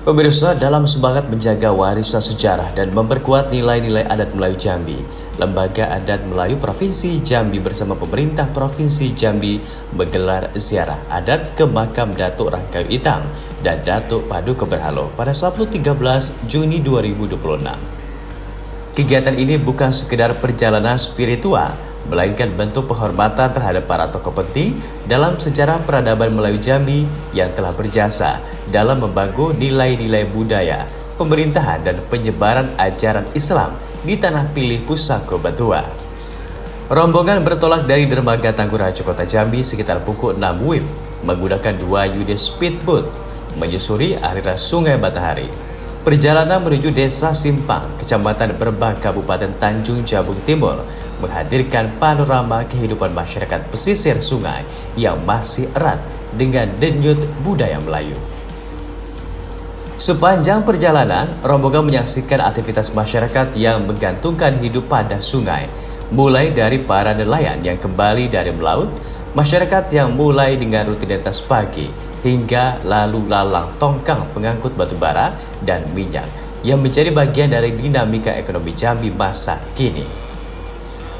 Pemirsa, dalam semangat menjaga warisan sejarah dan memperkuat nilai-nilai adat Melayu Jambi, Lembaga Adat Melayu Provinsi Jambi bersama pemerintah Provinsi Jambi menggelar ziarah adat ke makam Datuk Rangkayu Hitam dan Datuk Padu Keberhalo pada Sabtu 13 Juni 2026. Kegiatan ini bukan sekedar perjalanan spiritual, melainkan bentuk penghormatan terhadap para tokoh penting dalam sejarah peradaban Melayu Jambi yang telah berjasa dalam membangun nilai-nilai budaya, pemerintahan dan penyebaran ajaran Islam di Tanah Pilih Pusako Batua. Rombongan bertolak dari Dermaga Tangguh Raja Kota Jambi sekitar pukul 6 WIB menggunakan 2 unit speedboat menyusuri aliran Sungai Batahari. Perjalanan menuju Desa Simpang, Kecamatan Berbang, Kabupaten Tanjung Jabung Timur, menghadirkan panorama kehidupan masyarakat pesisir sungai yang masih erat dengan denyut budaya Melayu. Sepanjang perjalanan, rombongan menyaksikan aktivitas masyarakat yang menggantungkan hidup pada sungai, mulai dari para nelayan yang kembali dari melaut, masyarakat yang mulai dengan rutinitas pagi, hingga lalu lalang tongkang pengangkut batu bara dan minyak yang menjadi bagian dari dinamika ekonomi Jambi masa kini.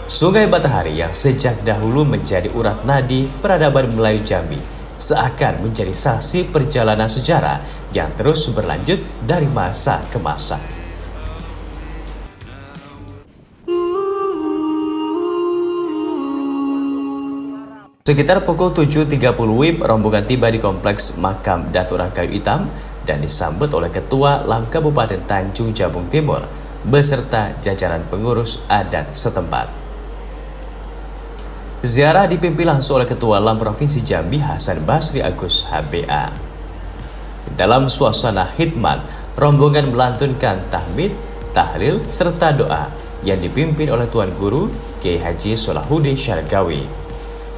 Sungai Batahari yang sejak dahulu menjadi urat nadi peradaban Melayu Jambi seakan menjadi saksi perjalanan sejarah yang terus berlanjut dari masa ke masa. Sekitar pukul 7.30 WIB, rombongan tiba di kompleks makam Datuk Rangkayu Hitam dan disambut oleh Ketua LAM Kabupaten Tanjung Jabung Timur beserta jajaran pengurus adat setempat. Ziarah dipimpin langsung oleh Ketua LAM Provinsi Jambi Hasan Basri Agus HBA. Dalam suasana khidmat, rombongan melantunkan tahmid, tahlil, serta doa yang dipimpin oleh Tuan Guru Kiai Haji Solahuddin Syargawi.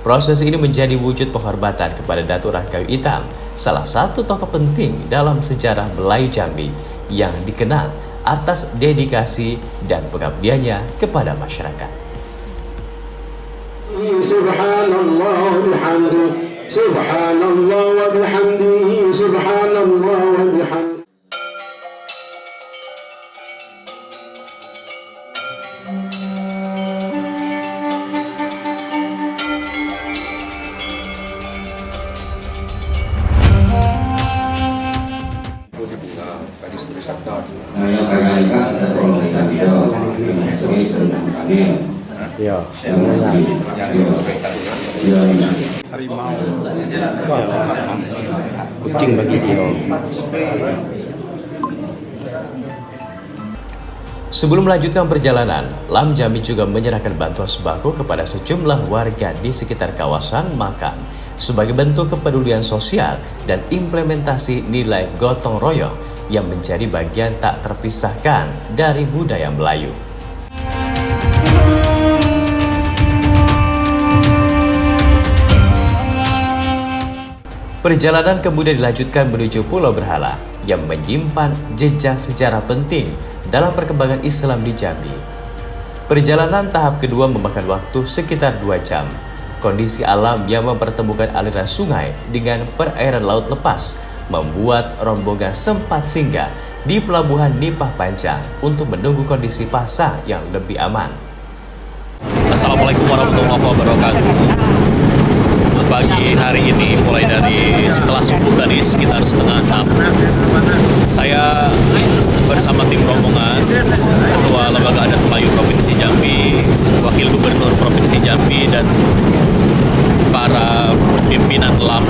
Proses ini menjadi wujud penghormatan kepada Datuk Rangkayu Hitam, salah satu tokoh penting dalam sejarah Melayu Jambi yang dikenal atas dedikasi dan pengabdiannya kepada masyarakat. Subhanallah wa bihamdihi, subhanallah wa bihamdihi, subhanallah wa bihamdihi. Ya, Harimau, kucing bagi dia. Sebelum melanjutkan perjalanan, LAM Jambi juga menyerahkan bantuan sembako kepada sejumlah warga di sekitar kawasan makam sebagai bentuk kepedulian sosial dan implementasi nilai gotong royong yang menjadi bagian tak terpisahkan dari budaya Melayu. Perjalanan kemudian dilanjutkan menuju Pulau Berhala yang menyimpan jejak sejarah penting dalam perkembangan Islam di Jambi. Perjalanan tahap kedua memakan waktu sekitar 2 jam. Kondisi alam yang mempertemukan aliran sungai dengan perairan laut lepas membuat rombongan sempat singgah di Pelabuhan Nipah Panjang untuk menunggu kondisi pasang yang lebih aman. Assalamualaikum warahmatullahi wabarakatuh. Pagi hari ini mulai dari setelah subuh tadi sekitar setengah 6, saya bersama tim rombongan Ketua Lembaga Adat Melayu Provinsi Jambi, Wakil Gubernur Provinsi Jambi dan para pimpinan LAM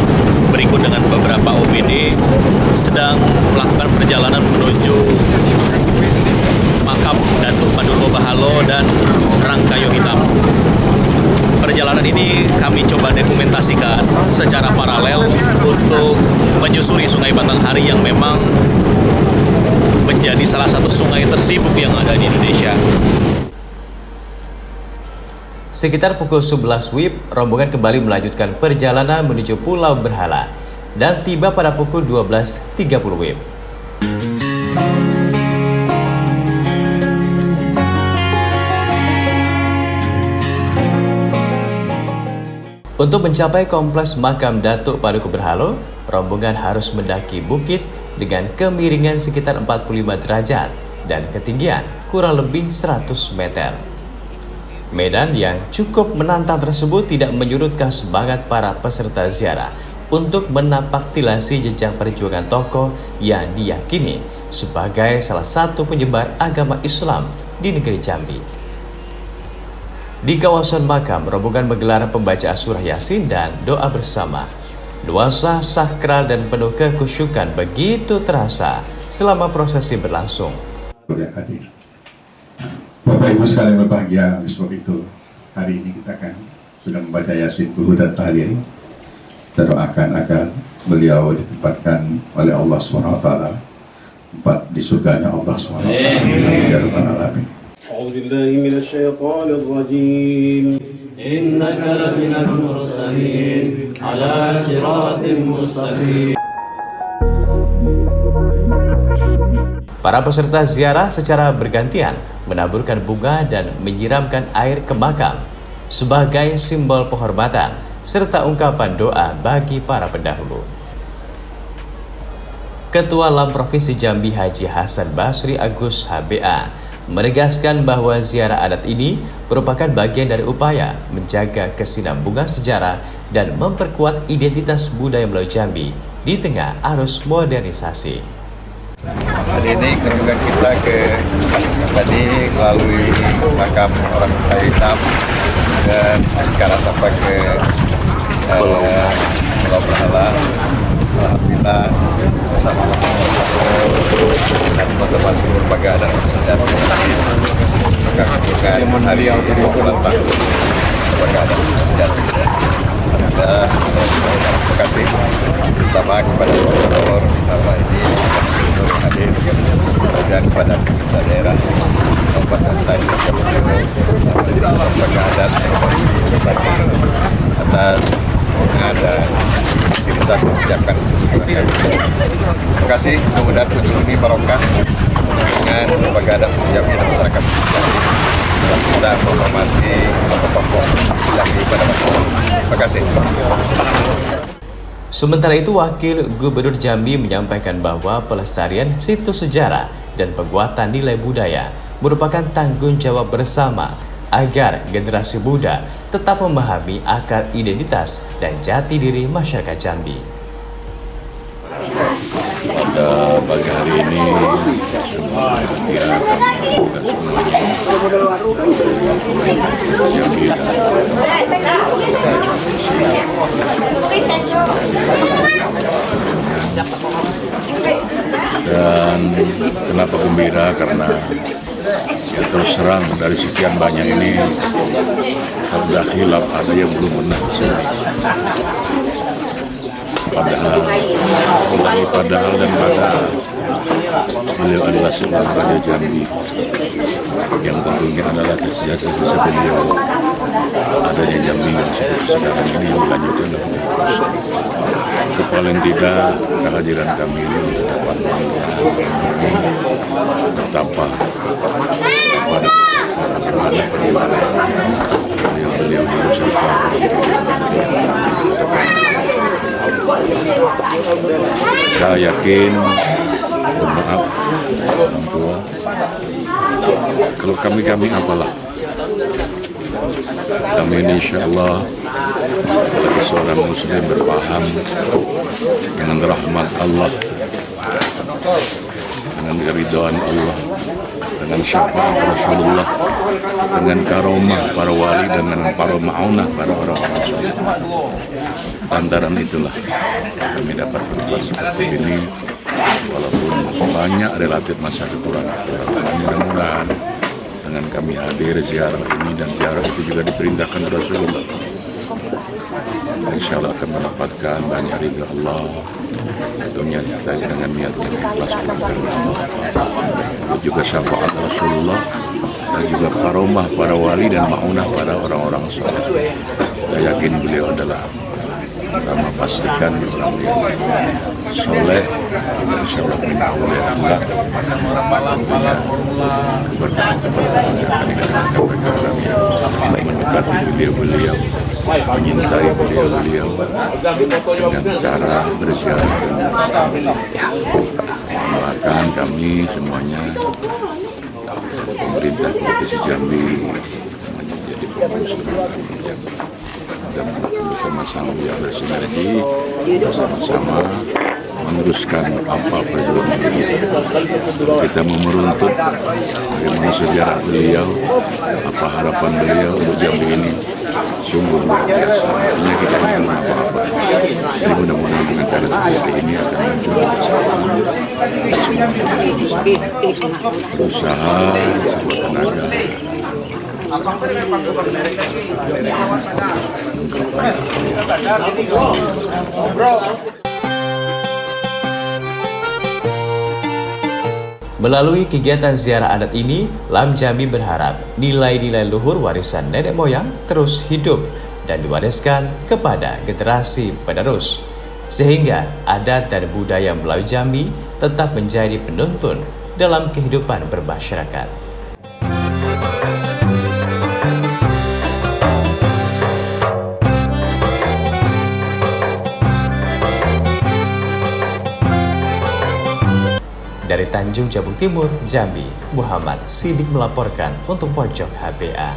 berikut dengan beberapa OPD sedang melakukan perjalanan menuju makam Datuk Padu Keberhalo dan Rangkayu Hitam. Perjalanan ini kami coba dokumentasikan secara paralel untuk menyusuri Sungai Batahari yang memang menjadi salah satu sungai tersibuk yang ada di Indonesia. Sekitar pukul 11 WIB, rombongan kembali melanjutkan perjalanan menuju Pulau Berhala dan tiba pada pukul 12.30 WIB. Untuk mencapai kompleks makam Datuk Padu Keberhalo, rombongan harus mendaki bukit dengan kemiringan sekitar 45 derajat dan ketinggian kurang lebih 100 meter. Medan yang cukup menantang tersebut tidak menyurutkan semangat para peserta ziarah untuk menapaktilasi jejak perjuangan tokoh yang diyakini sebagai salah satu penyebar agama Islam di negeri Jambi. Di kawasan makam, rombongan menggelar pembacaan surah Yasin dan doa bersama. Nuansa sakral dan penuh kekhusyukan begitu terasa selama prosesi berlangsung. Hadir. Bapak Ibu sekalian berbahagia, oleh sebab itu hari ini kita akan sudah membaca Yasin dulu dan tahlil. Kita doakan agar beliau ditempatkan oleh Allah SWT tempat di surganya Allah SWT. Ya Rabbal Alamin. A'udzubillahi minasyaitonir rajim. Innaka laminal mursalin ala siratim mustaqim. Para peserta ziarah secara bergantian menaburkan bunga dan menyiramkan air ke makam sebagai simbol penghormatan serta ungkapan doa bagi para pendahulu. Ketua LAM Provinsi Jambi Haji Hasan Basri Agus HBA menegaskan bahwa ziarah adat ini merupakan bagian dari upaya menjaga kesinambungan sejarah dan memperkuat identitas budaya Melayu Jambi di tengah arus modernisasi. Hari ini kunjungan kita ke tadi melalui makam orang kayu hitam dan sekarang sampai ke Pulau Berhala. Alhamdulillah bersama dan teman-teman seluruh lembaga dan kesejahteraan kunjungan hari yang ulang tahun lembaga dan kesejahteraan. Alhamdulillah, terima kasih pertama kepada gubernur nama ini hadir dan kepada pemerintah daerah Kabupaten Tanjung lembaga adat atas ada fasilitas disiapkan untuk terima kasih, mudah-mudahan kunjungan ini barokah dengan lembaga adat Jambi dan masyarakat dan kita menghormati tokoh-tokoh Jambi pada masa lalu. Terima kasih. Sementara itu, Wakil Gubernur Jambi menyampaikan bahwa pelestarian situs sejarah dan penguatan nilai budaya merupakan tanggung jawab bersama agar generasi muda tetap memahami akar identitas dan jati diri masyarakat Jambi. Pada pagi hari ini semua pihak dan kenapa gembira karena ya terus terang dari sekian banyak ini ada khilaf, ada yang belum pernah padahal dan beliau adalah seorang Raja Jambi yang tentunya adalah cita-cita beliau adanya Jambi yang seperti sekarang ini yang dilanjutkan oleh terus. Paling tidak kehadiran kami ini dapat betapa pada bagaimana beliau berusaha saya yakin, bermaaf orang tua, kalau kami apalah, kami ini insya Allah sebagai seorang muslim berpaham dengan rahmat Allah, dengan keridhaan Allah, dengan syafaat Rasulullah, dengan karomah para wali, dengan para ma'unah para orang-orang soleh. Lantaran itulah kami dapat berbuat seperti ini, walaupun banyak relatif masa kekurangan. Mudah-mudahan dengan kami hadir ziarah ini, dan ziarah itu juga diperintahkan Rasulullah, insya Allah akan mendapatkan banyak ridha Allah. Tentunya kita dengan niat yang ikhlas karena Allah, juga syafaat Rasulullah, dan juga karomah para wali dan ma'unah para orang-orang soleh. Saya yakin beliau adalah pertama pastikan orang yang soleh, insya Allah minta oleh Allah, tentunya berdoa kepada Allah mendekati beliau, menyintai beliau dengan cara berziarah dan doakan kami semuanya, pemerintah Provinsi Jambi semuanya jadi pengurus Jambi dan bersama-sama bersinergi, bersama-sama meneruskan apa perjuangan kita. Kita mau meruntut bagaimana sejarah beliau, apa harapan beliau untuk Jambi ini, sungguh luar biasa. Artinya kita ingin apa-apa. Jadi mudah-mudahan dengan cara seperti ini akan muncul berusaha sekuat tenaga. Melalui kegiatan ziarah adat ini, Lam Jambi berharap nilai-nilai luhur warisan nenek moyang terus hidup dan diwariskan kepada generasi penerus, sehingga adat dan budaya Melayu Jambi tetap menjadi penuntun dalam kehidupan bermasyarakat. Dari Tanjung Jabung Timur, Jambi, Muhammad Sidik melaporkan untuk Pojok HBA.